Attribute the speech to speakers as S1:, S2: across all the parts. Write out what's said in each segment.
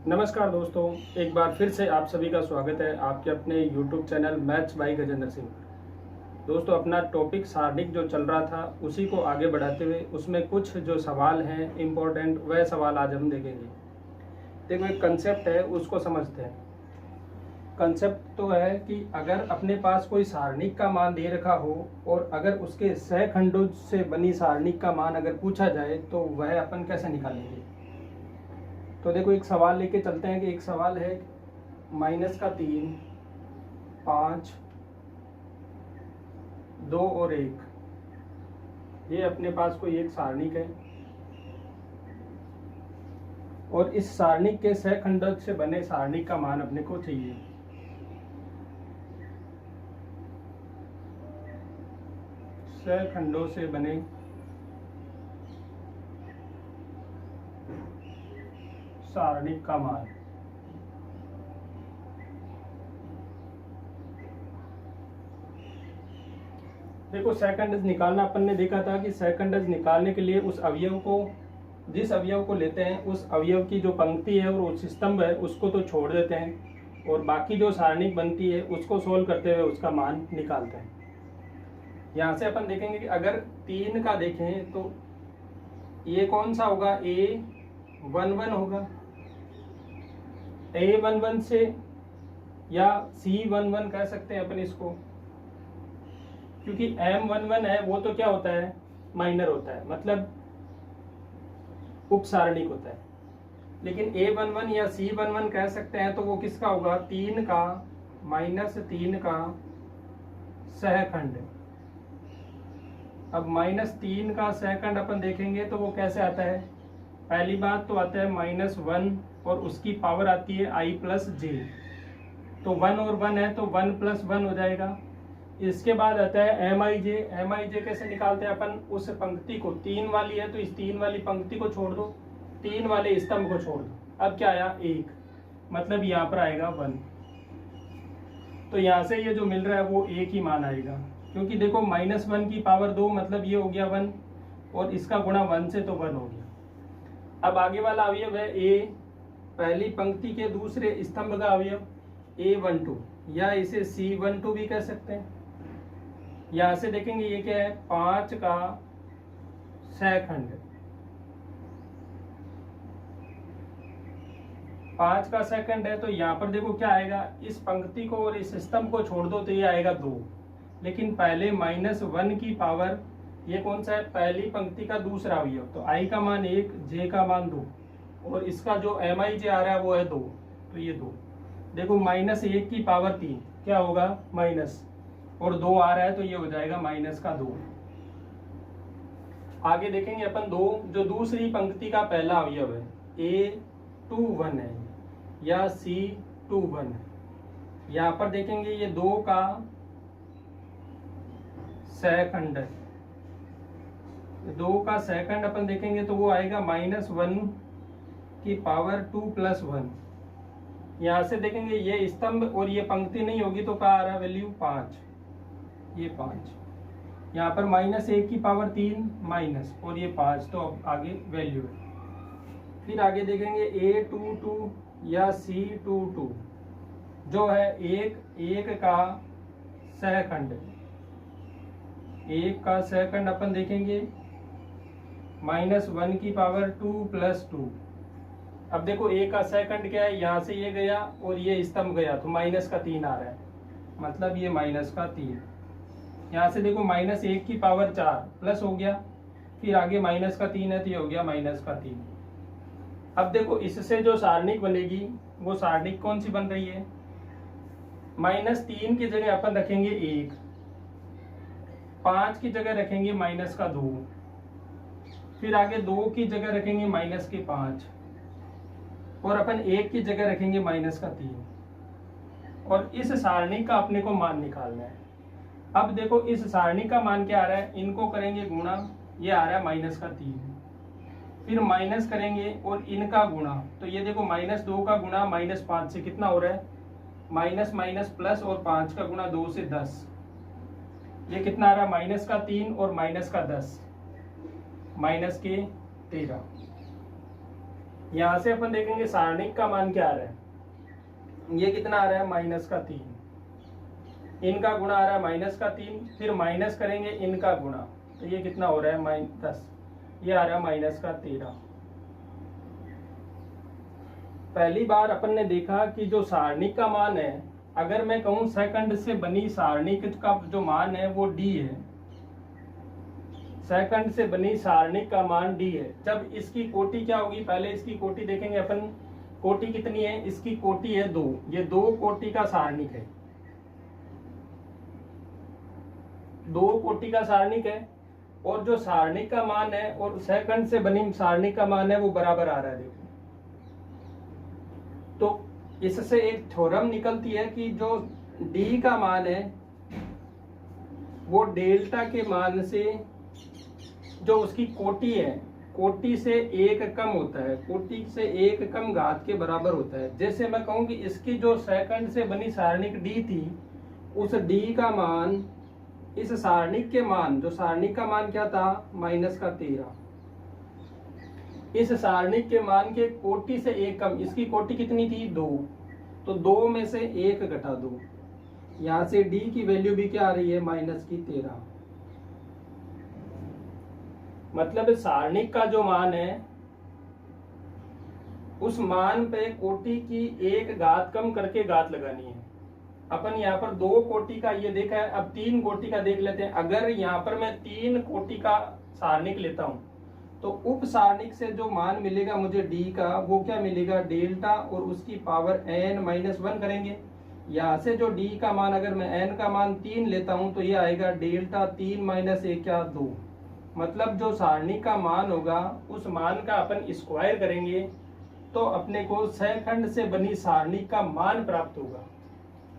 S1: नमस्कार दोस्तों, एक बार फिर से आप सभी का स्वागत है आपके अपने YouTube channel maths by Gajendra Singh. दोस्तों, अपना टॉपिक सारणिक जो चल रहा था उसी को आगे बढ़ाते हुए उसमें कुछ जो सवाल हैं इम्पोर्टेंट, वह सवाल आज हम देखेंगे। देखो, एक कंसेप्ट है, उसको समझते हैं। कंसेप्ट तो है कि अगर अपने पास कोई सारणिक का मान दे रखा हो और अगर उसके सहखंडों से बनी सारणिक का मान अगर पूछा जाए तो वह अपन कैसे निकालेंगे। तो देखो, एक सवाल लेके चलते हैं कि एक सवाल है -3, 5, 2 और 1। ये अपने पास कोई एक सारणिक है और इस सारणिक के सहखंडक से बने सारणिक का मान अपने को चाहिए। सहखंडों से बने सारणिक का मान। देखो, सेकंड निकालना अपन ने देखा था कि सेकंड निकालने के लिए उस अवयव को, जिस अवयव को लेते हैं उस अवयव की जो पंक्ति है और उस स्तंभ है उसको तो छोड़ देते हैं और बाकी जो सारणिक बनती है उसको सोल्व करते हुए उसका मान निकालते हैं। यहाँ से अपन देखेंगे कि अगर 3 का देखें तो ये कौन सा होगा, A11 होगा। A11 से या C11 कह सकते हैं अपन इसको, क्योंकि M11 है वो तो क्या होता है, माइनर होता है, मतलब उपसारणिक होता है। लेकिन A11 या C11 कह सकते हैं तो वो किसका होगा, 3 का -3 का सहखंड। अब -3 का सहखंड अपन देखेंगे तो वो कैसे आता है। पहली बात तो आता है -1 और उसकी पावर आती है i+j। तो 1 और 1 है तो 1 + 1 हो जाएगा। इसके बाद आता है MIJ कैसे निकालते हैं अपन, उस पंक्ति को 3 वाली है तो इस 3 वाली पंक्ति को छोड़ दो, 3 वाले स्तंभ को छोड़ दो। अब क्या आया, 1, मतलब यहाँ पर आएगा 1। तो यहाँ से ये जो मिल रहा है वो 1 ही मान आएगा, क्योंकि देखो -1 की पावर 2 मतलब ये हो गया 1 और इसका गुणा 1 से तो 1 हो गया। अब आगे वाला अवयव है A, पहली पंक्ति के दूसरे स्तंभ का अवयव A12 या इसे C12 भी कह सकते हैं। यहां से देखेंगे ये क्या है, 5 का सहखंड। 5 का सहखंड है तो यहाँ पर देखो क्या आएगा, इस पंक्ति को और इस स्तंभ को छोड़ दो तो ये आएगा 2। लेकिन पहले -1 की पावर, ये कौन सा है, पहली पंक्ति का दूसरा अवयव, तो i का मान 1, j का मान 2 और इसका जो MIJ आ रहा है वो है 2, तो ये 2। देखो -1 की पावर 3 क्या होगा, माइनस, और 2 आ रहा है तो ये हो जाएगा -2। आगे देखेंगे अपन 2, जो दूसरी पंक्ति का पहला अवयव है A21 है या C21 है। यहाँ पर देखेंगे ये 2 का सहखंड है। 2 का सहखंड अपन देखेंगे तो वो आएगा -1 की पावर 2 + 1। यहाँ से देखेंगे ये स्तंभ और ये पंक्ति नहीं होगी तो क्या आ रहा है, वैल्यू 5, ये 5। यहाँ पर -1 की पावर 3 माइनस और ये 5, तो अब आगे वैल्यू है। फिर आगे देखेंगे A22 या C22 जो है 1 का सहखंड। 1 का सहखंड अपन देखेंगे -1 की पावर 2 + 2। अब देखो A का सहखंड क्या है, यहाँ से ये गया और ये स्तंभ गया तो -3 आ रहा है, मतलब ये -3। यहाँ से देखो -1 की पावर 4 प्लस हो गया, फिर आगे -3 है तो ये हो गया -3। अब देखो इससे जो सारणिक बनेगी वो सारणिक कौन सी बन रही है, -3 की जगह अपन रखेंगे 1, 5 की जगह रखेंगे -2, फिर आगे 2 की जगह रखेंगे -5 और अपन 1 की जगह रखेंगे -3। और इस सारणी का अपने को मान निकालना है। अब देखो इस सारणी का मान क्या आ रहा है, इनको करेंगे गुणा, ये आ रहा है -3, फिर माइनस करेंगे और इनका गुणा, तो ये देखो -2 का गुणा -5 से कितना हो रहा है, माइनस प्लस और 5 का गुणा 2 से 10, ये कितना आ रहा है, -3 और -10, -13। यहाँ से अपन देखेंगे सारणिक का मान क्या आ रहा है, ये कितना आ रहा है -3, इनका गुणा आ रहा है -3, फिर माइनस करेंगे इनका गुणा, तो ये कितना हो रहा है -10, ये आ रहा है -13। पहली बार अपन ने देखा कि जो सारणिक का मान है, अगर मैं कहूं सेकंड से बनी सारणिक का जो मान है वो d है, सेकंड से बनी सारणिक का मान d है। जब इसकी कोटि क्या होगी, पहले इसकी कोटि देखेंगे अपन, कोटि कितनी है, इसकी कोटि है 2, ये 2 कोटि का सारणिक है, 2 कोटि का सारणिक है, और जो सारणिक का मान है और सेकंड से बनी सारणिक का मान है वो बराबर आ रहा है। देखो, तो इससे एक थ्योरम निकलती है कि जो d का मान है वो डेल्टा के मान से जो उसकी कोटि है, कोटि से 1 कम होता है, कोटि से 1 कम घात के बराबर होता है। जैसे मैं कहूं कि इसकी जो सेकंड से बनी सारणिक d थी, उस d का मान इस सारणिक के मान, जो सारणिक का मान क्या था -13, इस सारणिक के मान के कोटि से 1 कम, इसकी कोटि कितनी थी 2, तो 2 में से 1 घटा 2, यहां से d की वैल्यू भी क्या आ रही है -13। मतलब सारणिक का जो मान है उस मान पे कोटि की 1 घात कम करके घात लगानी है। अपन यहाँ पर 2 कोटि का ये देखा है, अब 3 कोटि का देख लेते हैं। अगर यहाँ पर मैं 3 कोटि का सारणिक लेता हूं तो उप सारणिक से जो मान मिलेगा मुझे d का, वो क्या मिलेगा, डेल्टा और उसकी पावर n-1 करेंगे। यहाँ से जो d का मान, अगर मैं n का मान 3 लेता हूं तो ये आएगा डेल्टा 3 - 1 क्या 2। मतलब जो सारणिक का मान होगा उस मान का अपन स्क्वायर करेंगे तो अपने को सेकंड से बनी सारणिक का मान प्राप्त होगा।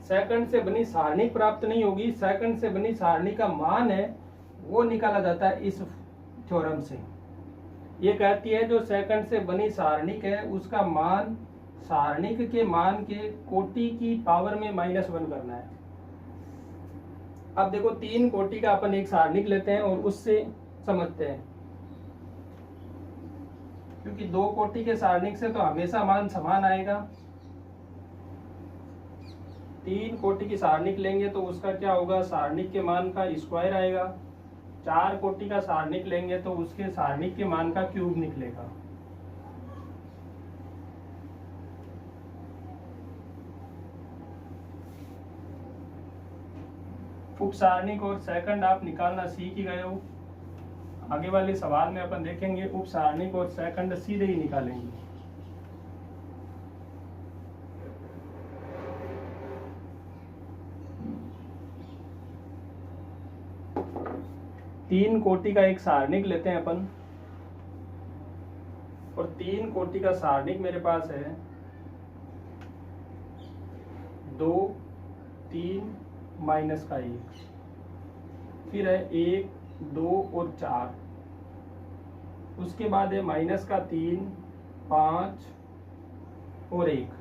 S1: सेकंड से बनी सारणिक प्राप्त नहीं होगी, सेकंड से बनी सारणिक का मान है वो निकाला जाता है इस थ्योरम से। ये कहती है जो सेकंड से बनी सारणिक है उसका मान सारणिक के मान के कोटि की पावर में -1 करना है। अब देखो 3 कोटि का अपन एक सारणिक लेते हैं और उससे समझते हैं, क्योंकि 2 कोटि के सारणिक से तो हमेशा मान समान आएगा। 3 कोटि की सारणिक लेंगे तो उसका क्या होगा, सारणिक के मान का स्क्वायर आएगा। 4 कोटि का सारणिक लेंगे तो उसके सारणिक के मान का क्यूब निकलेगा। उप सारणिक और सेकंड आप निकालना सीख ही गए हो। आगे वाले सवाल में अपन देखेंगे उप सारणिक और सेकंड सीधे ही निकालेंगे। तीन कोटि का एक सारणिक लेते हैं अपन, और 3 कोटि का सारणिक मेरे पास है 2, 3 माइनस का 1, फिर है 1, 2 और 4, उसके बाद है माइनस का 3, 5 और 1।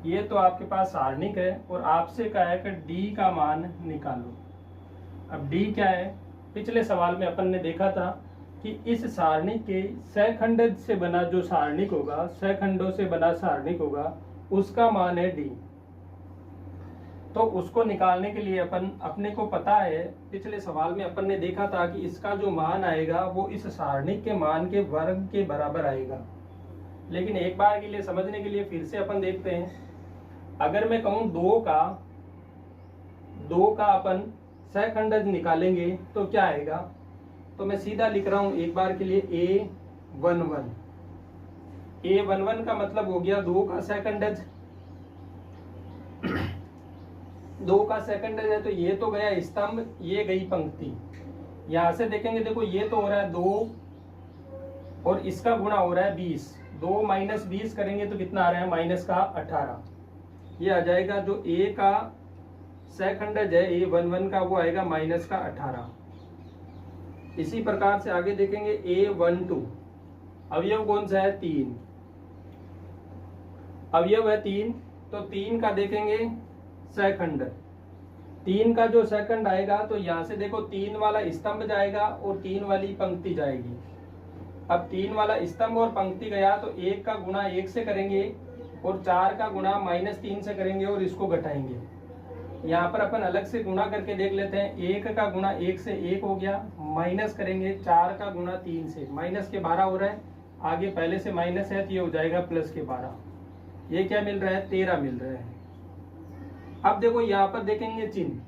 S1: ये तो आपके पास सारणिक है और आपसे कहा है कि d का मान निकालो। अब d क्या है, पिछले सवाल में अपन ने देखा था कि इस सारणिक के सखंड से बना जो सारणिक होगा, सखंडों से बना सारणिक होगा, उसका मान है d। तो उसको निकालने के लिए अपन, अपने को पता है पिछले सवाल में अपन ने देखा था कि इसका जो मान आएगा वो इस सारणिक के मान के वर्ग के बराबर आएगा। लेकिन एक बार के लिए समझने के लिए फिर से अपन देखते हैं। अगर मैं कहूं 2 का अपन सखंडज निकालेंगे तो क्या आएगा, तो मैं सीधा लिख रहा हूं एक बार के लिए a11। a11 का मतलब हो गया 2 का सखंडज। 2 का सेकंड है तो ये तो गया स्तंभ, ये गई पंक्ति। यहां से देखेंगे, देखो ये तो हो रहा है 2 और इसका गुणा हो रहा है 20। 2 माइनस 20 करेंगे तो कितना आ रहा है, माइनस का 18। ये आ जाएगा जो a का सेकंडज है a11 का, वो आएगा माइनस का 18। इसी प्रकार से आगे देखेंगे a12, अवयव कौन सा है, 3 अवयव है 3, तो 3 का देखेंगे सेकंड। 3 का जो सेकंड आएगा तो यहां से देखो 3 वाला स्तंभ जाएगा और 3 वाली पंक्ति जाएगी। अब 3 वाला स्तंभ और पंक्ति गया तो 1 का गुणा 1 से करेंगे और 4 का गुणा -3 से करेंगे और इसको घटाएंगे। यहाँ पर अपन अलग से गुणा करके देख लेते हैं। 1 का गुणा 1 से 1 हो गया, माइनस करेंगे 4 का गुणा 3 से, माइनस के 12 हो रहा है, आगे पहले से माइनस है तो ये हो जाएगा प्लस के 12। ये क्या मिल रहा है, 13 मिल रहा है। अब देखो यहाँ पर देखेंगे चिन्ह,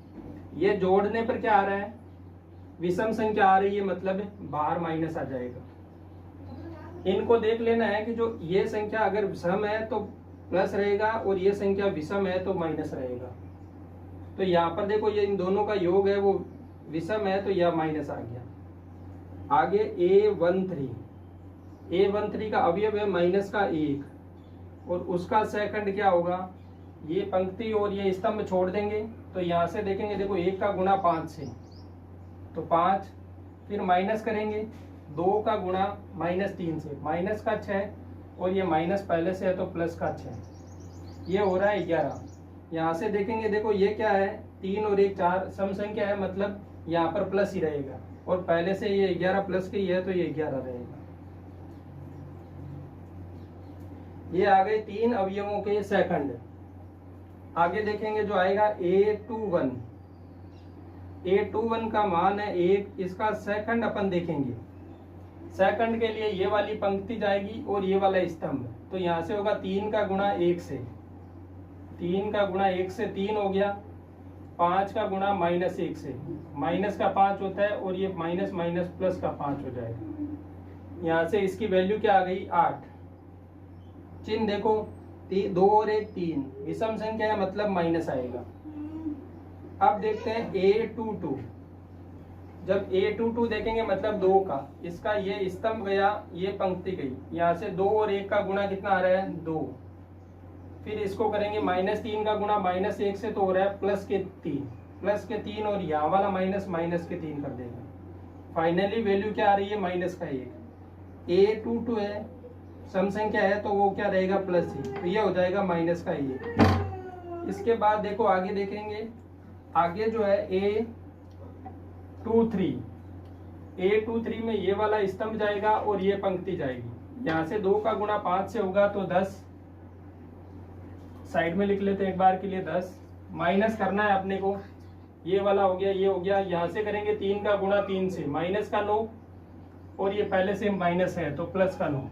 S1: ये जोड़ने पर क्या आ रहा है, विषम संख्या आ रही है, मतलब बाहर माइनस आ जाएगा। इनको देख लेना है कि जो ये संख्या अगर विषम है तो प्लस रहेगा और ये संख्या विषम है तो माइनस रहेगा। तो यहाँ पर देखो ये इन दोनों का योग है, वो विषम है तो यह माइनस आ गया। आगे A13 का अवयव है माइनस का 1 और उसका सेकंड क्या होगा, ये पंक्ति और ये स्तंभ छोड़ देंगे तो यहाँ से देखेंगे, देखो 1 का गुणा 5 से तो 5, फिर माइनस करेंगे 2 का गुणा -3 से, माइनस का 6 और ये माइनस पहले से है तो प्लस का 6, ये हो रहा है 11। यहाँ से देखेंगे, देखो ये क्या है, 3 और 1 4 सम संख्या है, मतलब यहाँ पर प्लस ही रहेगा और पहले से ये 11 प्लस की है तो ये 11 रहेगा। ये आ गए 3 अवयवों के सेकंड। आगे देखेंगे जो आएगा A21 का मान है 1, इसका सेकंड अपन देखेंगे। सेकंड के लिए ये वाली पंक्ति जाएगी और ये वाला स्तंभ, तो यहाँ से होगा 3 का गुणा 1 से, 3 का गुणा 1 से 3 हो गया, 5 का गुणा -1 से, माइनस का 5 होता है और ये माइनस माइनस प्लस का 5 हो जाएगा। यहाँ से इसकी वैल्यू क्या आ गई, 8। चिन्ह देखो, 2 और 1 3, विषम संख्या है मतलब माइनस आएगा। अब देखते हैं A22, जब A22 देखेंगे मतलब 2 का, इसका ये स्तंभ गया, ये पंक्ति गई, यहाँ से 2 और 1 का गुणा कितना आ रहा है, 2, फिर इसको करेंगे -3 का गुणा -1 से तो हो रहा है प्लस के 3 और यहाँ वाला माइनस के 3 कर देगा। फाइनली वैल्यू क्या आ रही है, -1। A22 है, सम संख्या है तो वो क्या रहेगा, प्लस ही, तो ये हो जाएगा -1। इसके बाद देखो आगे देखेंगे, आगे जो है A23 में ये वाला स्तंभ जाएगा और ये पंक्ति जाएगी। यहाँ से 2 का गुणा 5 से होगा तो 10, साइड में लिख लेते हैं एक बार के लिए 10, माइनस करना है अपने को, ये वाला हो गया, ये हो गया। यहाँ से करेंगे 3 का गुणा 3 से, माइनस का 9 और ये पहले से माइनस है तो प्लस का 9,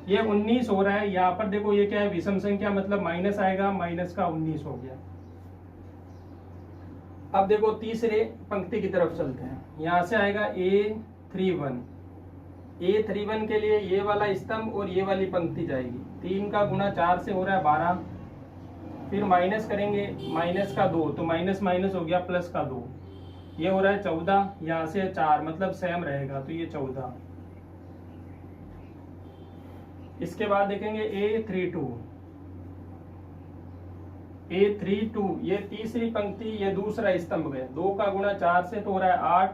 S1: ये 19 हो रहा है। यहाँ पर देखो ये क्या है, विषम संख्या मतलब माइनस आएगा, माइनस का 19 हो गया। अब देखो तीसरे पंक्ति की तरफ चलते हैं। यहाँ से आएगा A31 के लिए ये वाला स्तंभ और ये वाली पंक्ति जाएगी। 3 का गुणा 4 से हो रहा है 12, फिर माइनस करेंगे, माइनस का 2 तो माइनस माइनस हो गया प्लस का 2, ये हो रहा है 14। यहाँ से 4 मतलब सेम रहेगा तो ये 14। इसके बाद देखेंगे A32, ये तीसरी पंक्ति, ये दूसरा स्तंभ है। 2 का गुणा 4 से तो हो रहा है 8,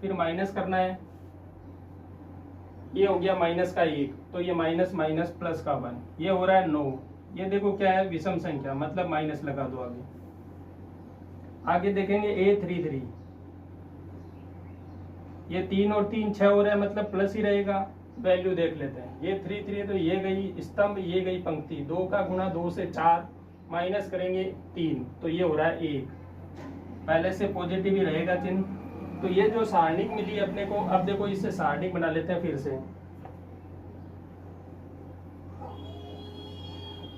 S1: फिर माइनस करना है, ये हो गया माइनस का 1 तो ये माइनस माइनस प्लस का 1, ये हो रहा है 9। ये देखो क्या है, विषम संख्या मतलब माइनस लगा दो आगे। आगे देखेंगे A33, ये 3 और 3 6 हो रहा है मतलब प्लस ही रहेगा। वैल्यू देख लेते हैं, ये 33 तो ये गई स्तंभ, ये गई पंक्ति। 2 का गुणा 2 से 4, माइनस करेंगे 3 तो ये हो रहा है 1, पहले से पॉजिटिव ही रहेगा चिन्ह। तो ये जो सारणिक मिली अपने को, अब देखो इससे सारणिक बना लेते हैं फिर से।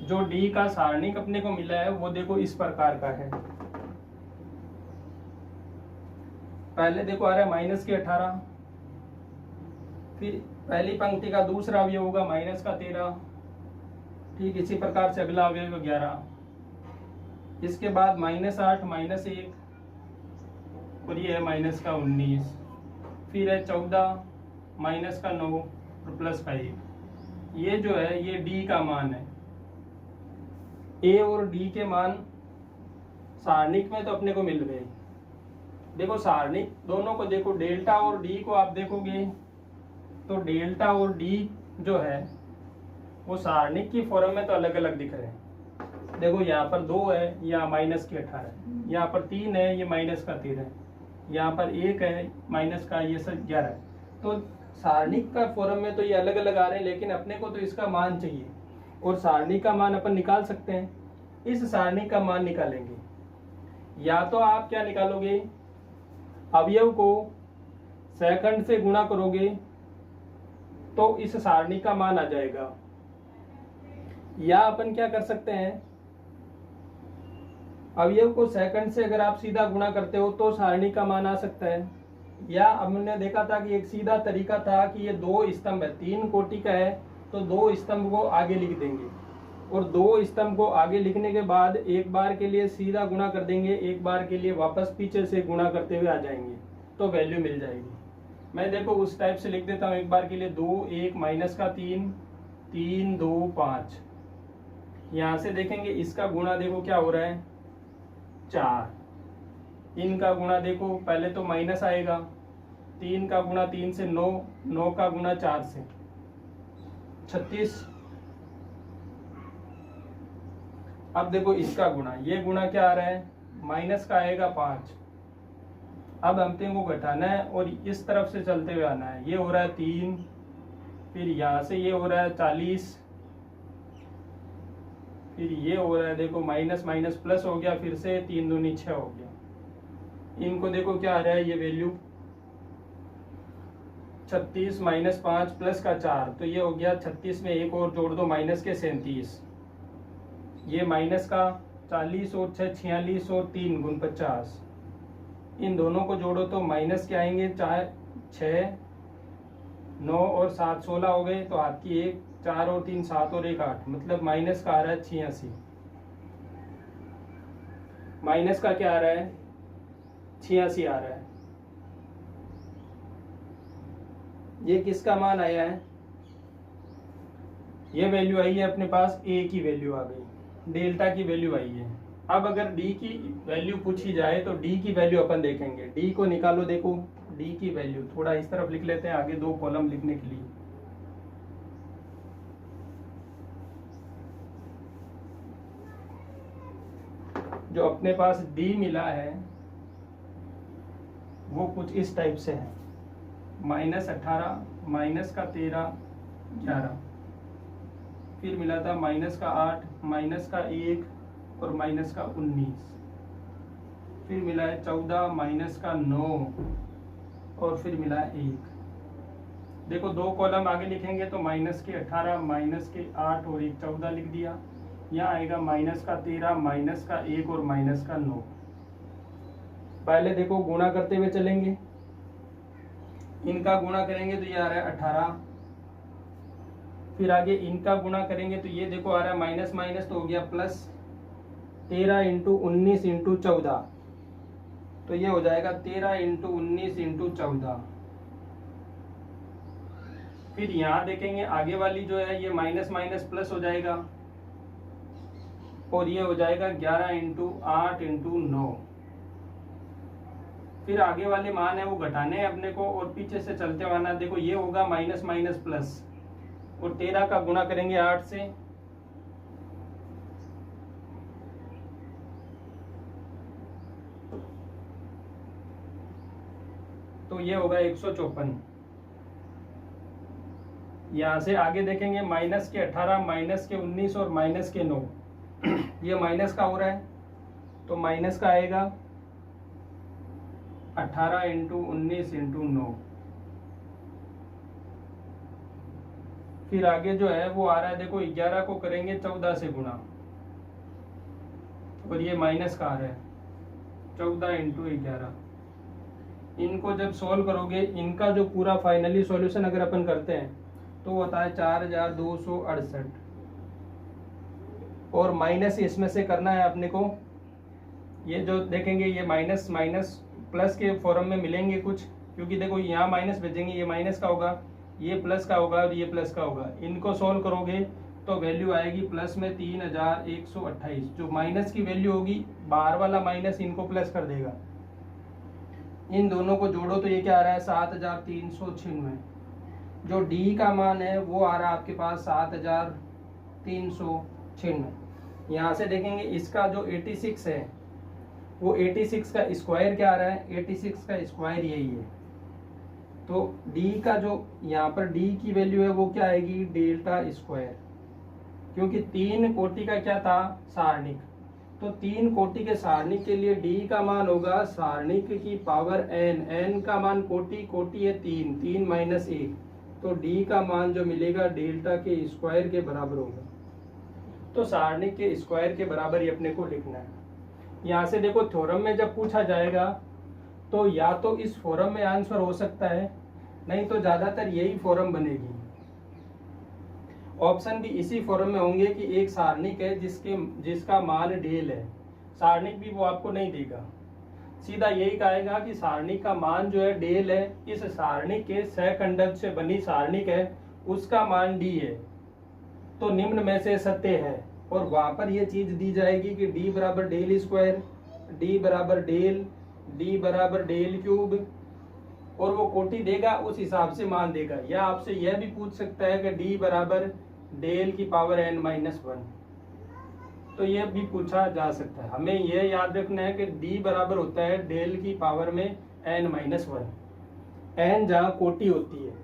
S1: जो D का सारणिक अपने को मिला है वो देखो इस प्रकार का है। पहले देखो आ रहा है माइनस के 18, फिर पहली पंक्ति का दूसरा अवयव होगा माइनस का 13, ठीक इसी प्रकार से अगला अवयव 11, इसके बाद -8 -1 और ये है माइनस का 19, फिर है 14 माइनस का 9 और प्लस का 1। ये जो है ये D का मान है। A और D के मान सारणिक में तो अपने को मिल गए। देखो सारणिक दोनों को देखो, डेल्टा और D को आप देखोगे तो डेल्टा और D जो है वो सारणिक की फॉर्म में तो अलग अलग दिख रहे हैं। देखो यहाँ पर 2 है, यहाँ माइनस के 18 है, यहाँ पर 3 है, ये माइनस का 13 है, यहाँ पर 1 है माइनस का, ये सब 11 है। तो सारणिक का फॉर्म में तो ये अलग अलग आ रहे हैं, लेकिन अपने को तो इसका मान चाहिए और सारणी का मान अपन निकाल सकते हैं। इस सारणी का मान निकालेंगे, या तो आप क्या निकालोगे, अवयव को सेकंड से गुणा करोगे तो इस सारणी का मान आ जाएगा, या अपन क्या कर सकते हैं, अवयव को सेकंड से अगर आप सीधा गुणा करते हो तो सारणी का मान आ सकता है। या हमने देखा था कि एक सीधा तरीका था कि ये दो स्तंभ है, 3 कोटि का है, तो 2 स्तंभ को आगे लिख देंगे और 2 स्तंभ को आगे लिखने के बाद एक बार के लिए सीधा गुणा कर देंगे, एक बार के लिए वापस पीछे से गुणा करते हुए आ जाएंगे तो वैल्यू मिल जाएगी। मैं देखो उस टाइप से लिख देता हूँ एक बार के लिए, 2 1 माइनस का 3 3 2 5। यहाँ से देखेंगे इसका गुणा देखो क्या हो रहा है 4। इनका गुणा देखो पहले तो माइनस आएगा, 3 का गुणा 3 से 9, 9 का गुणा 4 से 36। अब देखो इसका गुणा, ये गुणा क्या आ रहा है माइनस का आएगा 5। अब हमते को घटाना है और इस तरफ से चलते हुए आना है, ये हो रहा है 3, फिर यहाँ से ये हो रहा है 40, फिर ये हो रहा है देखो माइनस माइनस प्लस हो गया, फिर से 3 दूनी 6 हो गया। इनको देखो क्या आ रहा है ये वैल्यू 36 माइनस 5 प्लस का 4, तो ये हो गया 36 में एक और जोड़ दो माइनस के 37, ये माइनस का 40 और 6 46 और 3 गुण 50। इन दोनों को जोड़ो तो माइनस के आएंगे 4 6 9 और 7 16 हो गए, तो हाथ की 1 4 और 3 7 और 1 8, मतलब माइनस का आ रहा है 86। माइनस का क्या आ रहा है 86 आ रहा है। ये किसका मान आया है, ये वैल्यू आई है अपने पास, ए की वैल्यू आ गई, डेल्टा की वैल्यू आई है। अब अगर डी की वैल्यू पूछी जाए तो डी की वैल्यू अपन देखेंगे, डी को निकालो। देखो डी की वैल्यू थोड़ा इस तरफ लिख लेते हैं, आगे 2 कॉलम लिखने के लिए। जो अपने पास डी मिला है वो कुछ इस टाइप से है, -18 माइनस का 13 11, फिर मिला था माइनस का 8 माइनस का 1 और माइनस का 19, फिर मिला है 14 माइनस का 9 और फिर मिला है 1। देखो 2 कॉलम आगे लिखेंगे तो माइनस के 18 माइनस के 8 और 1 14 लिख दिया। यहाँ आएगा माइनस का 13 माइनस का 1 और माइनस का 9। पहले देखो गुणा करते हुए चलेंगे, इनका गुणा करेंगे तो ये आ रहा है 18, फिर आगे इनका गुणा करेंगे तो ये देखो आ रहा है माइनस माइनस तो हो गया प्लस, 13 इंटू 19 इंटू 14, तो ये हो जाएगा 13 इंटू 19 इंटू 14। फिर यहाँ देखेंगे आगे वाली जो है ये माइनस माइनस प्लस हो जाएगा और ये हो जाएगा 11 इंटू 8 इंटू 9। फिर आगे वाले मान है वो घटाने हैं अपने को और पीछे से चलते हुए आना। देखो ये होगा माइनस माइनस प्लस और 13 का गुणा करेंगे 8 से, तो ये होगा 154। यहां से आगे देखेंगे माइनस के 18 माइनस के 19 और माइनस के 9, ये माइनस का हो रहा है तो माइनस का आएगा 18 इंटू 19 इंटू 9। फिर आगे जो है वो आ रहा है देखो 11 को करेंगे 14 से गुणा और ये माइनस का आ रहा है 14 इंटू 11। इनको जब सॉल्व करोगे इनका जो पूरा फाइनली सॉल्यूशन अगर अपन करते हैं तो वो होता है 4268 और माइनस इसमें से करना है अपने को। ये जो देखेंगे ये माइनस माइनस प्लस के फॉर्म में मिलेंगे कुछ, क्योंकि देखो यहाँ माइनस भेजेंगे, ये माइनस का होगा, ये प्लस का होगा और ये प्लस का होगा। इनको सॉल्व करोगे तो वैल्यू आएगी प्लस में 3128। जो माइनस की वैल्यू होगी बाहर वाला माइनस इनको प्लस कर देगा। इन दोनों को जोड़ो तो ये क्या आ रहा है 7396। जो डी का मान है वो आ रहा है आपके पास 7396। यहाँ से देखेंगे इसका जो 86 है वो 86 का स्क्वायर क्या आ रहा है, 86 का स्क्वायर यही है तो डी का जो यहाँ पर डी की वैल्यू है वो क्या आएगी, डेल्टा स्क्वायर, क्योंकि 3 कोटि का क्या था, सारणिक। तो 3 कोटि के सारणिक के लिए डी का मान होगा सारणिक की पावर n, n का मान कोटि, कोटि है 3, 3 माइनस 1, तो डी का मान जो मिलेगा डेल्टा के स्क्वायर के बराबर होगा। तो सारणिक के स्क्वायर के बराबर ही अपने को लिखना है। यहाँ से देखो थ्योरम में जब पूछा जाएगा तो या तो इस फॉर्म में आंसर हो सकता है, नहीं तो ज्यादातर यही फॉर्म बनेगी। ऑप्शन भी इसी फॉर्म में होंगे कि एक सारणिक है जिसका मान डेल है, सारणिक भी वो आपको नहीं देगा, सीधा यही कहेगा कि सारणिक का मान जो है डेल है, इस सारणिक के सहखंडक से बनी सारणिक है उसका मान डी है, तो निम्न में से सत्य है। और वहां पर यह चीज दी जाएगी कि डी बराबर डेल स्क्वायर, डी बराबर डेल, डी बराबर डेल क्यूब, और वो कोटि देगा उस हिसाब से मान देगा। या आपसे यह भी पूछ सकता है कि डी बराबर डेल की पावर n माइनस 1, तो यह भी पूछा जा सकता है। हमें यह याद रखना है कि डी बराबर होता है डेल की पावर में n माइनस 1, n जहां कोटि होती है।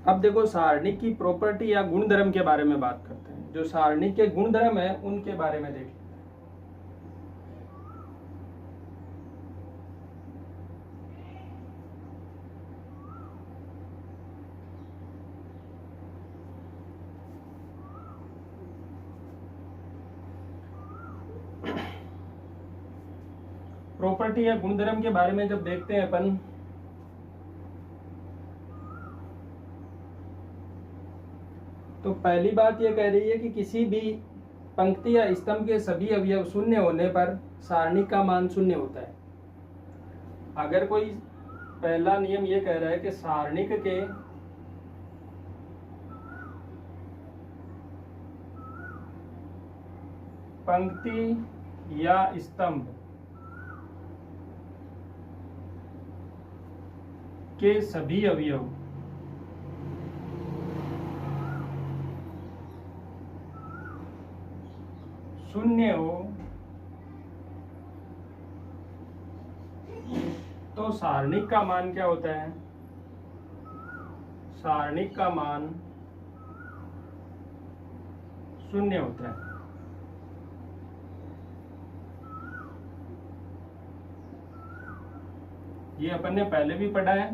S1: अब देखो सारणिक की प्रॉपर्टी या गुणधर्म के बारे में बात करते हैं। जो सारणिक के गुणधर्म है उनके बारे में देखें। प्रॉपर्टी या गुणधर्म के बारे में जब देखते हैं अपन, तो पहली बात यह कह रही है कि किसी भी पंक्ति या स्तंभ के सभी अवयव शून्य होने पर सारणिक का मान शून्य होता है। अगर कोई पहला नियम यह कह रहा है कि सारणिक के पंक्ति या स्तंभ के सभी अवयव शून्य हो तो सारणिक का मान क्या होता है, सारणिक का मान शून्य होता है। ये अपन ने पहले भी पढ़ा है,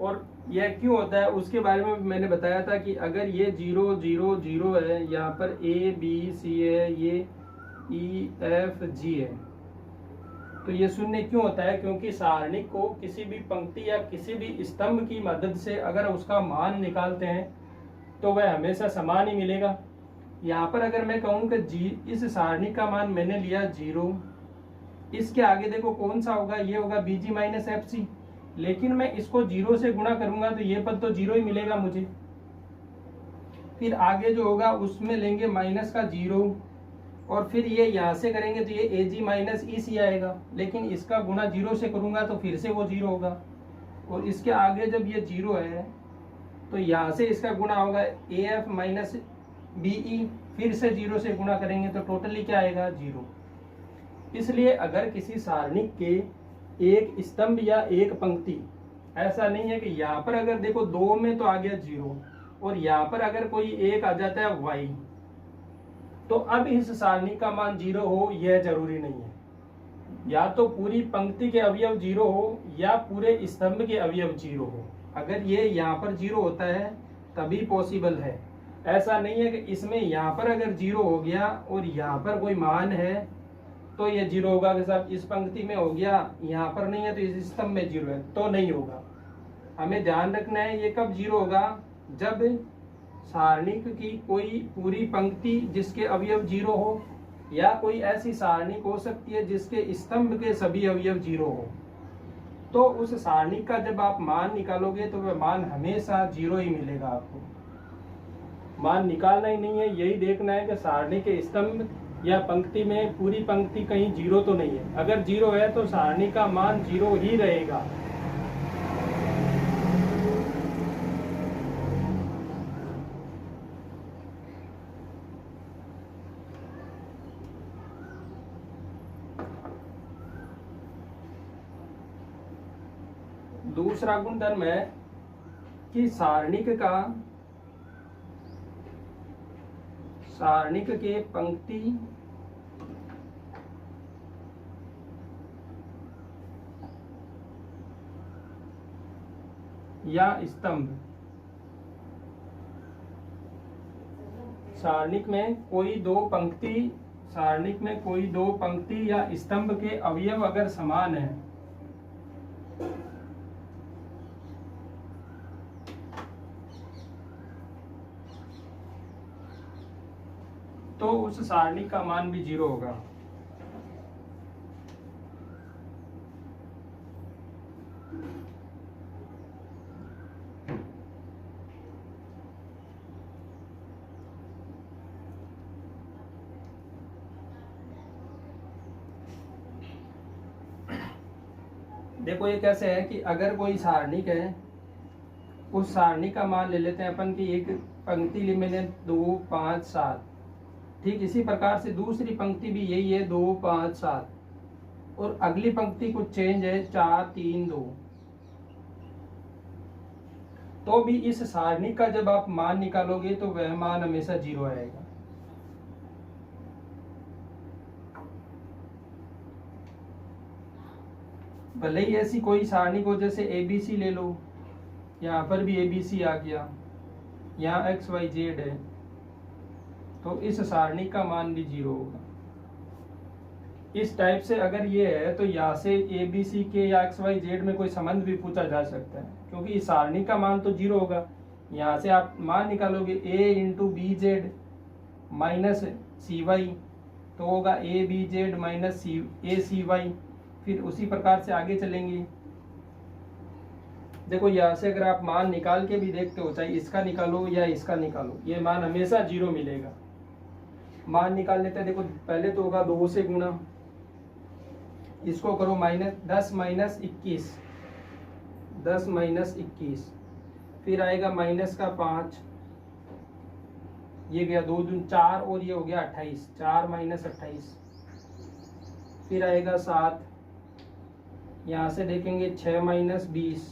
S1: और यह क्यों होता है उसके बारे में मैंने बताया था कि अगर ये 0 0 0 है, यहाँ पर A B C है, ये E F G है, तो ये शून्य क्यों होता है, क्योंकि सारणिक को किसी भी पंक्ति या किसी भी स्तंभ की मदद से अगर उसका मान निकालते हैं तो वह हमेशा समान ही मिलेगा। यहाँ पर अगर मैं कहूँ कि इस सारणिक का मान मैंने लिया 0, इसके आगे देखो कौन सा होगा, ये होगा BG माइनस FC, लेकिन मैं इसको 0 से गुणा करूंगा तो ये पद तो 0 ही मिलेगा मुझे। फिर आगे जो होगा उसमें लेंगे माइनस का 0, और फिर ये यहाँ से करेंगे तो ये AG माइनस EC आएगा, लेकिन इसका गुणा 0 से करूंगा तो फिर से वो 0 होगा। और इसके आगे जब ये 0 है तो यहाँ से इसका गुणा होगा AF माइनस BE, फिर से 0 से गुणा करेंगे तो टोटली क्या आएगा, 0। इसलिए अगर किसी सारणिक के एक स्तंभ या एक पंक्ति, ऐसा नहीं है कि यहाँ पर अगर देखो 2 में तो आ गया 0 और यहाँ पर अगर कोई एक आ जाता है y, तो अब इस सारणिक का मान 0 हो यह जरूरी नहीं है। या तो पूरी पंक्ति के अवयव 0 हो या पूरे स्तंभ के अवयव 0 हो। अगर ये यहाँ पर 0 होता है तभी पॉसिबल है। ऐसा नहीं है कि इसमें यहाँ पर अगर 0 हो गया और यहाँ पर कोई मान है तो ये 0 होगा, कि साहब इस पंक्ति में हो गया, यहाँ पर नहीं है तो इस स्तंभ में 0 है, तो नहीं होगा। हमें ध्यान रखना है ये कब 0 होगा, जब सारणिक की कोई पूरी पंक्ति जिसके अवयव 0 हो, या कोई ऐसी सारणिक हो सकती है जिसके स्तंभ के सभी अवयव 0 हो। तो उस सारणिक का जब आप मान निकालोगे तो वह मान हमेशा 0 ही मिलेगा। आपको मान निकालना ही नहीं है, यही देखना है कि सारणी के स्तंभ या पंक्ति में पूरी पंक्ति कहीं 0 तो नहीं है। अगर 0 है तो सारणी का मान 0 ही रहेगा। दूसरा गुणधर्म है कि सारणिक के पंक्ति या स्तंभ, सारणिक में कोई दो पंक्ति या स्तंभ के अवयव अगर समान है तो उस सारणी का मान भी 0 होगा। देखो ये कैसे है कि अगर कोई सारणिक है, उस सारणी का मान ले लेते हैं अपन की एक पंक्ति ले लें 2 5 7। ठीक इसी प्रकार से दूसरी पंक्ति भी यही है 2 5 7, और अगली पंक्ति कुछ चेंज है 4 3 2। तो भी इस सारणी का जब आप मान निकालोगे तो वह मान हमेशा 0 आएगा। भले ही ऐसी कोई सारणी को जैसे ABC ले लो, यहाँ पर भी ABC आ गया, यहाँ XYZ है, तो इस सारणी का मान भी 0 होगा। इस टाइप से अगर ये है तो यहाँ से ABC के या XYZ में कोई संबंध भी पूछा जा सकता है, क्योंकि इस सारणी का मान तो 0 होगा। यहाँ से आप मान निकालोगे A into BZ minus CY, तो होगा ABZ माइनस ACY। फिर उसी प्रकार से आगे चलेंगे। देखो यहाँ से अगर आप मान निकाल के भी देखते हो, चाहे इसका निकालो या इसका निकालो, ये मान हमेशा 0 मिलेगा। मान निकाल लेते हैं। देखो पहले तो होगा 2 से गुणा, इसको करो -10 माइनस 21, 10 माइनस 21, फिर आएगा माइनस का 5, ये गया 2 दूनी 4 और ये हो गया 28, 4 माइनस 28, फिर आएगा 7, यहाँ से देखेंगे 6 माइनस 20।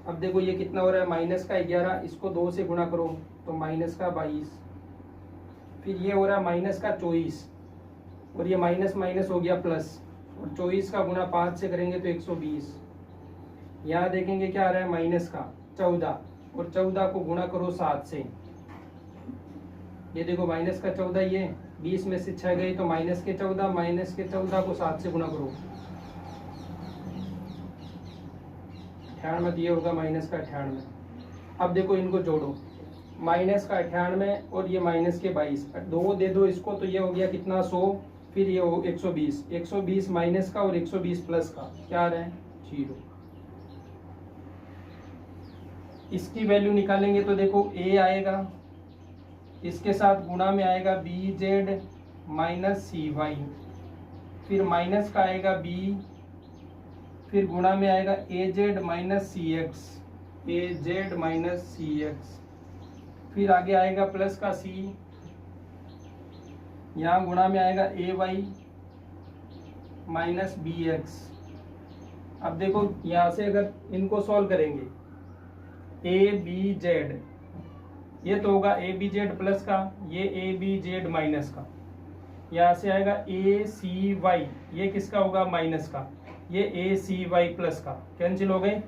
S1: अब देखो ये कितना हो रहा है, माइनस का 11, इसको 2 से गुणा करो तो माइनस का 22, फिर ये हो रहा है माइनस का 24, और ये माइनस माइनस हो गया प्लस, और 24 का गुणा 5 से करेंगे तो 120। यहाँ देखेंगे क्या आ रहा है, माइनस का 14, और 14 को गुणा करो 7 से, ये देखो माइनस का 14, ये 20 में से 6 गई तो माइनस के 14, माइनस के 14 को 7 से गुणा करो 98 में, ये होगा माइनस का 98। अब देखो इनको जोड़ो, माइनस का 98 और ये माइनस के 22, 2 दे दो इसको तो ये हो गया कितना 100, फिर ये हो 120, 120 माइनस का और 120 प्लस का क्या आ रहा है 0। इसकी वैल्यू निकालेंगे तो देखो A आएगा, इसके साथ गुणा में आएगा BZ माइनस CY, फिर माइनस का आएगा B, फिर गुणा में आएगा AZ minus CX, AZ minus CX, फिर आगे आएगा प्लस का C, यहाँ गुणा में आएगा AY माइनस BX। अब देखो यहाँ से अगर इनको सॉल्व करेंगे ABZ, ये तो होगा ABZ प्लस का, ये ABZ माइनस का, यहाँ से आएगा ACY, ये किसका होगा माइनस का, ये ACY प्लस का, कैंसिल हो गए।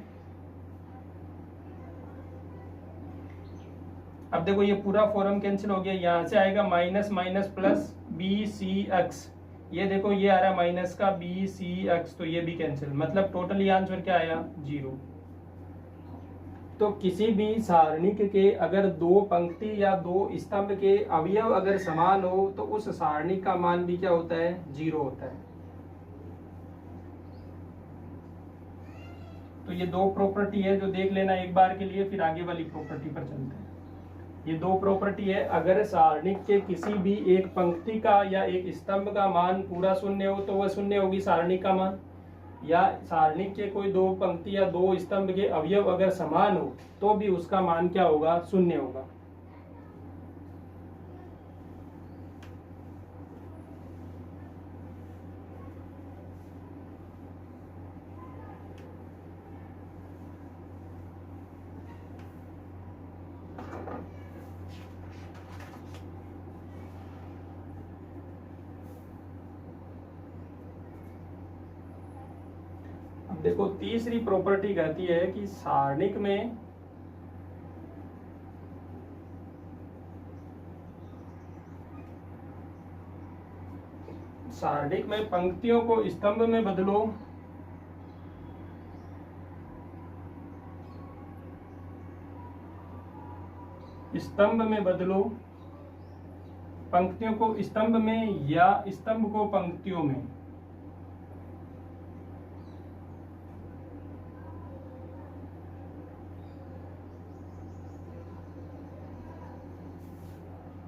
S1: अब देखो ये पूरा फॉर्म कैंसिल हो गया, यहाँ से आएगा माइनस माइनस प्लस BCX, ये देखो ये आ रहा है माइनस का BCX, तो ये भी कैंसिल, मतलब टोटली आंसर क्या आया 0। तो किसी भी सारणिक के अगर दो पंक्ति या दो स्तंभ के अवयव अगर समान हो तो उस सारणिक का मान भी क्या होता है, 0 होता है। तो ये दो प्रॉपर्टी है जो देख लेना एक बार के लिए, फिर आगे वाली प्रॉपर्टी पर चलते हैं। ये दो प्रॉपर्टी है, अगर सारणिक के किसी भी एक पंक्ति का या एक स्तंभ का मान पूरा शून्य हो तो वह शून्य होगी सारणिक का मान, या सारणिक के कोई दो पंक्ति या दो स्तंभ के अवयव अगर समान हो तो भी उसका मान क्या होगा, शून्य होगा। देखो तीसरी प्रॉपर्टी कहती है कि सारणिक में पंक्तियों को स्तंभ में बदलो, स्तंभ में बदलो, पंक्तियों को स्तंभ में या स्तंभ को पंक्तियों में।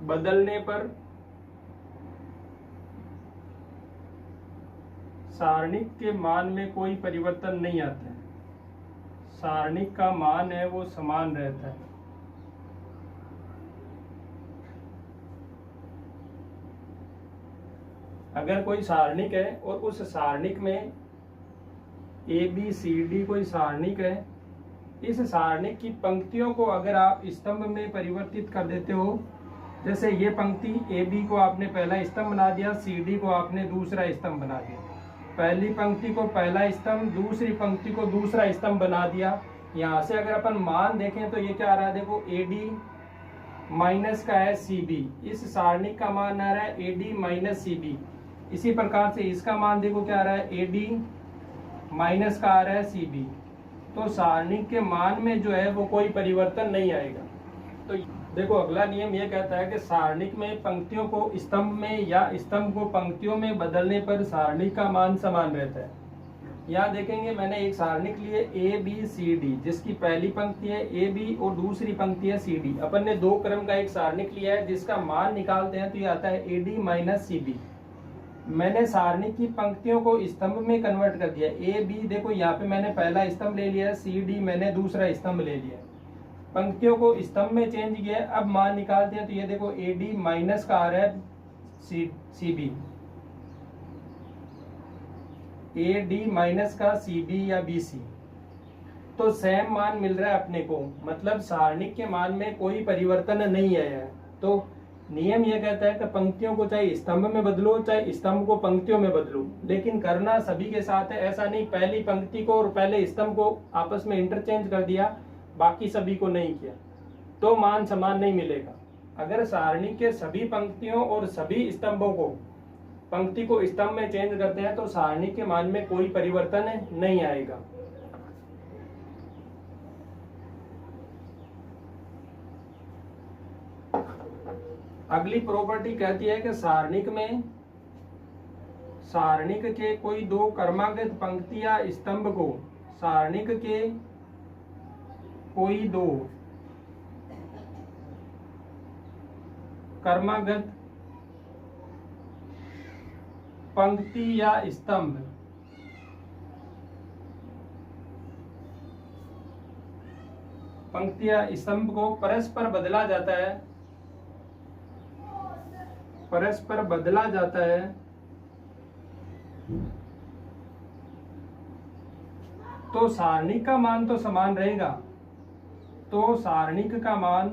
S1: बदलने पर सारणिक के मान में कोई परिवर्तन नहीं आता है, सारणिक का मान है वो समान रहता है। अगर कोई सारणिक है और उस सारणिक में ABCD कोई सारणिक है, इस सारणिक की पंक्तियों को अगर आप स्तंभ में परिवर्तित कर देते हो, जैसे ये पंक्ति AB को आपने पहला स्तंभ बना दिया, CD को आपने दूसरा स्तंभ बना दिया, पहली पंक्ति को पहला स्तंभ, दूसरी पंक्ति को दूसरा स्तंभ बना दिया। यहाँ से अगर अपन मान देखें तो ये क्या आ रहा है, देखो AD माइनस का है CB, इस सारणिक का मान आ रहा है AD माइनस CB। इसी प्रकार से इसका मान देखो क्या आ रहा है, AD माइनस का आ रहा है CB। तो सारणिक के मान में जो है वो कोई परिवर्तन नहीं आएगा। तो देखो अगला नियम ये कहता है कि सारणिक में पंक्तियों को स्तंभ में या स्तंभ को पंक्तियों में बदलने पर सारणिक का मान समान रहता है। यहाँ देखेंगे मैंने एक सारणिक लिए ABCD, जिसकी पहली पंक्ति है AB और दूसरी पंक्ति है CD। अपन ने दो क्रम का एक सारणिक लिया है जिसका मान निकालते हैं तो ये आता है AD माइनस CB। मैंने सारणिक की पंक्तियों को स्तंभ में कन्वर्ट कर दिया। AB देखो यहाँ पे मैंने पहला स्तंभ ले लिया, CD मैंने दूसरा स्तंभ ले लिया, पंक्तियों को स्तंभ में चेंज किया। अब मान निकालते हैं तो ये देखो AD माइनस का आ रहा है CB, AD माइनस का CB या BC। तो सेम मान मिल रहा है अपने को, मतलब सारणिक के मान में कोई परिवर्तन नहीं आया है। तो नियम यह कहता है कि पंक्तियों को चाहे स्तंभ में बदलो चाहे स्तंभ को पंक्तियों में बदलो, लेकिन करना सभी के साथ है। ऐसा नहीं पहली पंक्ति को और पहले स्तंभ को आपस में इंटरचेंज कर दिया, बाकी सभी को नहीं किया, तो मान समान नहीं मिलेगा। अगर सारणी के सभी पंक्तियों और सभी स्तंभों को पंक्ति को स्तंभ में चेंज करते हैं तो सारणी के मान में कोई परिवर्तन नहीं आएगा। अगली प्रॉपर्टी कहती है कि सारणिक के कोई दो क्रमागत पंक्ति या स्तंभ को सारणिक के कोई दो क्रमागत पंक्ति या स्तंभ को परस्पर बदला जाता है तो सारणिक का मान तो समान रहेगा। तो सारणिक का मान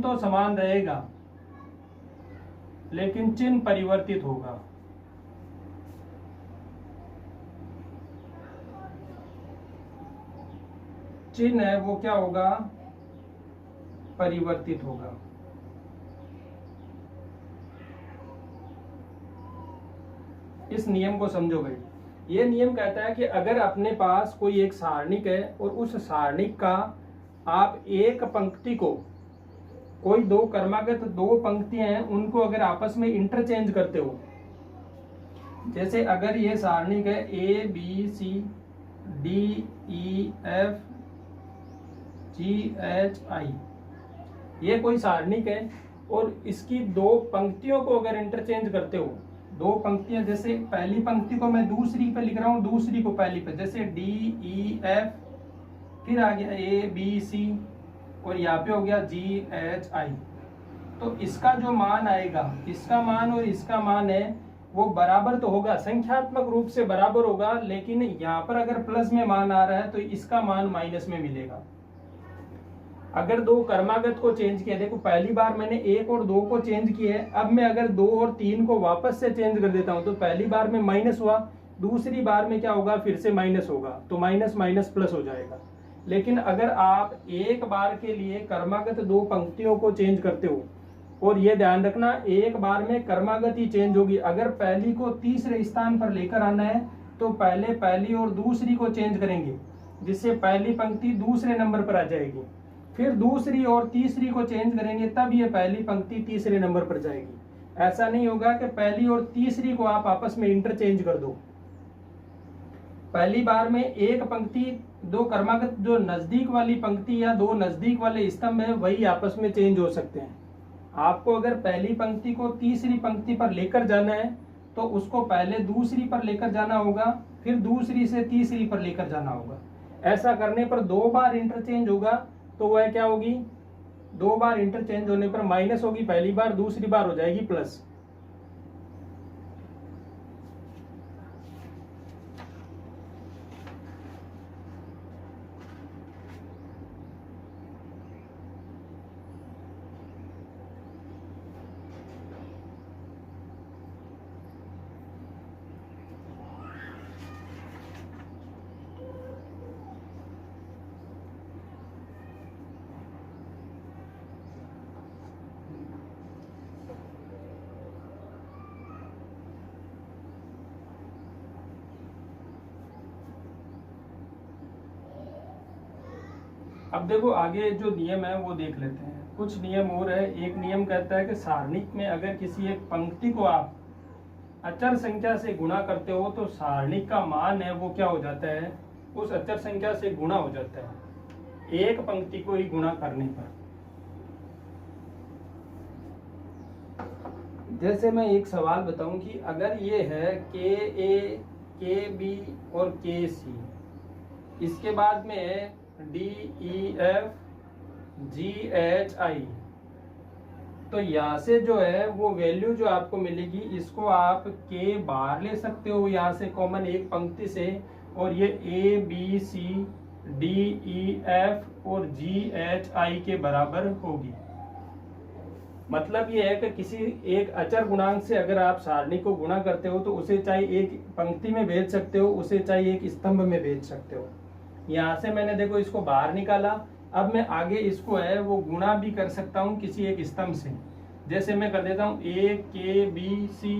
S1: तो समान रहेगा, लेकिन चिन्ह परिवर्तित होगा। चिन्ह है वो क्या होगा, परिवर्तित होगा। इस नियम को समझो भाई। ये नियम कहता है कि अगर अपने पास कोई एक सारणिक है और उस सारणिक का आप एक पंक्ति को, कोई दो क्रमागत दो पंक्तियां हैं उनको अगर आपस में इंटरचेंज करते हो, जैसे अगर ये सारणिक है a b c d e f g h i, ये कोई सारणिक है और इसकी दो पंक्तियों को अगर इंटरचेंज करते हो, दो पंक्तियां, जैसे पहली पंक्ति को मैं दूसरी पे लिख रहा हूं, दूसरी को पहली पे, जैसे डी ई एफ, फिर आ गया ए बी सी और यहाँ पे हो गया जी एच आई, तो इसका जो मान आएगा, इसका मान और इसका मान है वो बराबर तो होगा, संख्यात्मक रूप से बराबर होगा, लेकिन यहाँ पर अगर प्लस में मान आ रहा है तो इसका मान माइनस में मिलेगा। अगर दो क्रमागत को चेंज किया, देखो पहली बार मैंने एक और दो को चेंज किया है, अब मैं अगर दो और तीन को वापस से चेंज कर देता हूं तो पहली बार में माइनस हुआ, दूसरी बार में क्या होगा, फिर से माइनस होगा, तो माइनस माइनस प्लस हो जाएगा। लेकिन अगर आप एक बार के लिए क्रमागत दो पंक्तियों को चेंज करते हो, और ये ध्यान रखना एक बार में क्रमागत ही चेंज होगी, अगर पहली को तीसरे स्थान पर लेकर आना है तो पहले पहली और दूसरी को चेंज करेंगे, जिससे पहली पंक्ति दूसरे नंबर पर आ जाएगी, फिर दूसरी और तीसरी को चेंज करेंगे तब ये पहली पंक्ति तीसरे नंबर पर जाएगी। ऐसा नहीं होगा कि पहली और तीसरी को आप आपस में इंटरचेंज कर दो। पहली बार में एक पंक्ति दो क्रमागत जो नजदीक वाली पंक्ति या दो नजदीक वाले स्तंभ है वही आपस में चेंज हो सकते हैं। आपको अगर पहली पंक्ति को तीसरी पंक्ति पर लेकर जाना है तो उसको पहले दूसरी पर लेकर जाना होगा, फिर दूसरी से तीसरी पर लेकर जाना होगा। ऐसा करने पर दो बार इंटरचेंज होगा तो वह क्या होगी, दो बार इंटरचेंज होने पर माइनस होगी पहली बार, दूसरी बार हो जाएगी प्लस। अब देखो आगे जो नियम है वो देख लेते हैं। कुछ नियम और है। एक नियम कहता है कि सारणिक में अगर किसी एक पंक्ति को आप अचर संख्या से गुणा करते हो तो सारणिक का मान है वो क्या हो जाता है, उस अचर संख्या से गुणा हो जाता है एक पंक्ति को ही गुणा करने पर। जैसे मैं एक सवाल बताऊं कि अगर ये है के ए के बी और के सी, इसके बाद में है D e f g h आई, तो यहाँ से जो है वो वैल्यू जो आपको मिलेगी इसको आप के बाहर ले सकते हो यहाँ से कॉमन एक पंक्ति से, और ये a b c d e f और जी एच आई के बराबर होगी। मतलब ये है कि किसी एक अचर गुणांक से अगर आप सारणी को गुणा करते हो तो उसे चाहे एक पंक्ति में भेज सकते हो, उसे चाहे एक स्तंभ में भेज सकते हो। यहाँ से मैंने देखो इसको बाहर निकाला, अब मैं आगे इसको है वो गुणा भी कर सकता हूँ किसी एक स्तंभ से। जैसे मैं कर देता हूँ ए के बी सी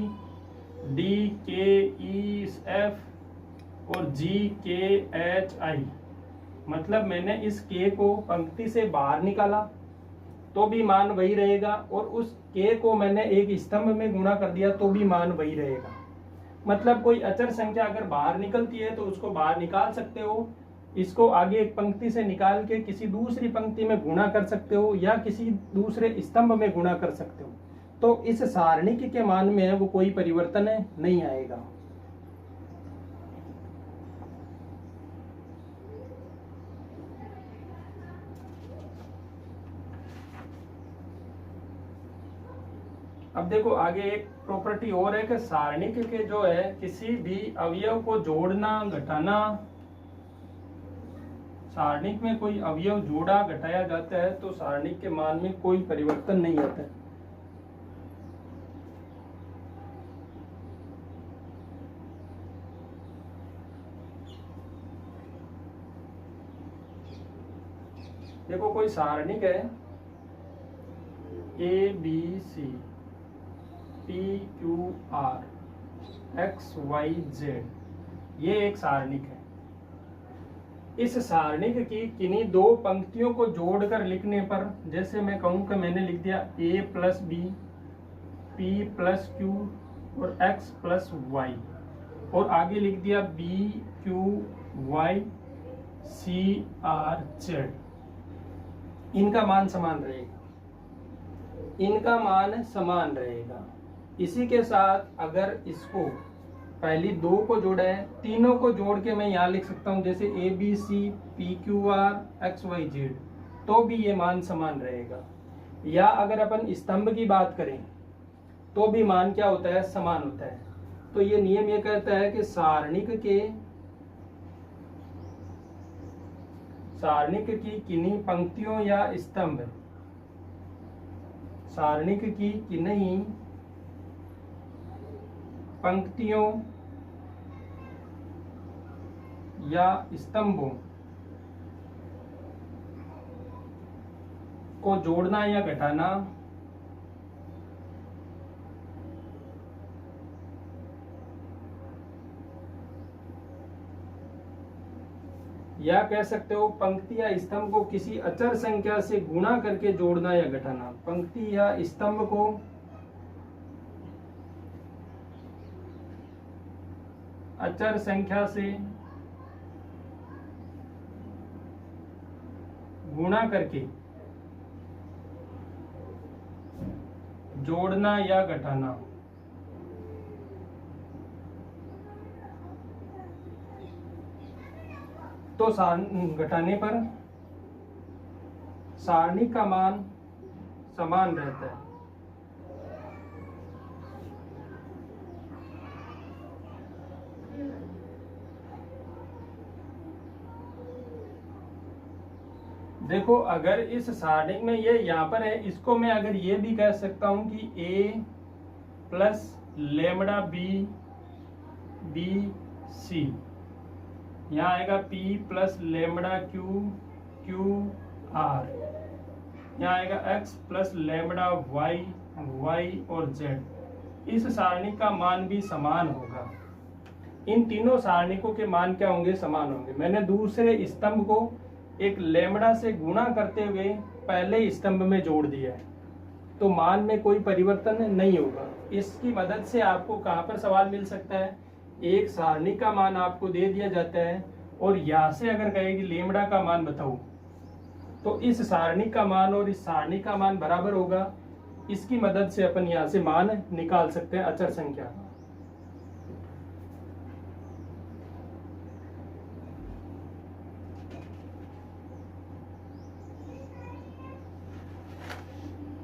S1: डी के ई एफ और जी के एच आई, मतलब मैंने इस के को पंक्ति से बाहर निकाला तो भी मान वही रहेगा, और उस के को मैंने एक स्तंभ में गुणा कर दिया तो भी मान वही रहेगा। मतलब कोई अचर संख्या अगर बाहर निकलती है तो उसको बाहर निकाल सकते हो, इसको आगे एक पंक्ति से निकाल के किसी दूसरी पंक्ति में गुणा कर सकते हो या किसी दूसरे स्तंभ में गुणा कर सकते हो, तो इस सारणिक के मान में है वो कोई परिवर्तन नहीं आएगा। अब देखो आगे एक प्रॉपर्टी और है कि सारणिक के जो है किसी भी अवयव को जोड़ना घटाना, सारणिक में कोई अवयव जोड़ा घटाया जाता है तो सारणिक के मान में कोई परिवर्तन नहीं आता है। देखो कोई सारणिक है a b c p q r x y z, ये एक सारणिक है। इस सारणिक की किन्हीं दो पंक्तियों को जोड़कर लिखने पर, जैसे मैं कहूँ कि मैंने लिख दिया a plus b, p plus q और x प्लस वाई, और आगे लिख दिया b q y c r z, इनका मान समान रहेगा, इनका मान समान रहेगा। इसी के साथ अगर इसको पहली दो को जोड़ा है, तीनों को जोड़ के मैं यहाँ लिख सकता हूँ, जैसे a b c p q r x y z, तो भी ये मान समान रहेगा। या अगर अपन स्तंभ की बात करें तो भी मान क्या होता है, समान होता है। तो ये नियम ये कहता है कि सारणिक की किन्हीं पंक्तियों या स्तंभ, सारणिक की किन्हीं पंक्तियों या स्तंभों को जोड़ना या घटाना या कह सकते हो पंक्ति या स्तंभ को किसी अचर संख्या से गुणा करके जोड़ना या घटाना। पंक्ति या स्तंभ को अचर संख्या से गुणा करके जोड़ना या घटाना। तो घटाने पर सारणी का मान समान रहता है। देखो अगर इस सारणी में ये यहाँ पर है, इसको मैं अगर ये भी कह सकता हूं कि a plus lambda b b c, यहाँ आएगा p plus lambda q q r, यहाँ आएगा x plus lambda y y और z। इस सारणी का मान भी समान होगा। इन तीनों सारणिकों के मान क्या होंगे, समान होंगे। मैंने दूसरे स्तंभ को एक लेमड़ा से गुणा करते हुए पहले स्तंभ में जोड़ दिया है, तो मान में कोई परिवर्तन नहीं होगा। इसकी मदद से आपको कहाँ पर सवाल मिल सकता है, एक सारणी का मान आपको दे दिया जाता है और यहाँ से अगर कहेगी लेमड़ा का मान बताओ, तो इस सारणी का मान और इस सारणी का मान बराबर होगा। इसकी मदद से अपन यहाँ से मान निकाल सकते हैं अचर संख्या।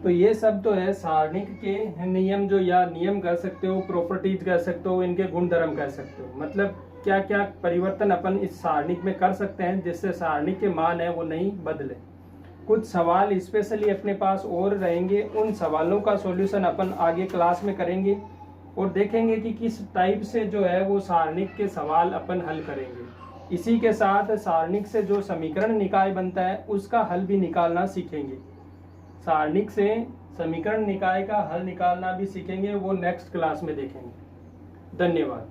S1: तो ये सब तो है सारणिक के नियम, जो या नियम कह सकते हो, प्रॉपर्टीज कह सकते हो, इनके गुणधर्म कह सकते हो। मतलब क्या क्या परिवर्तन अपन इस सारणिक में कर सकते हैं जिससे सारणिक के मान है वो नहीं बदले। कुछ सवाल स्पेशली अपने पास और रहेंगे, उन सवालों का सॉल्यूशन अपन आगे क्लास में करेंगे और देखेंगे कि किस टाइप से जो है वो सारणिक के सवाल अपन हल करेंगे। इसी के साथ सारणिक से जो समीकरण निकाय बनता है उसका हल भी निकालना सीखेंगे। सारणिक से समीकरण निकाय का हल निकालना भी सीखेंगे, वो नेक्स्ट क्लास में देखेंगे। धन्यवाद।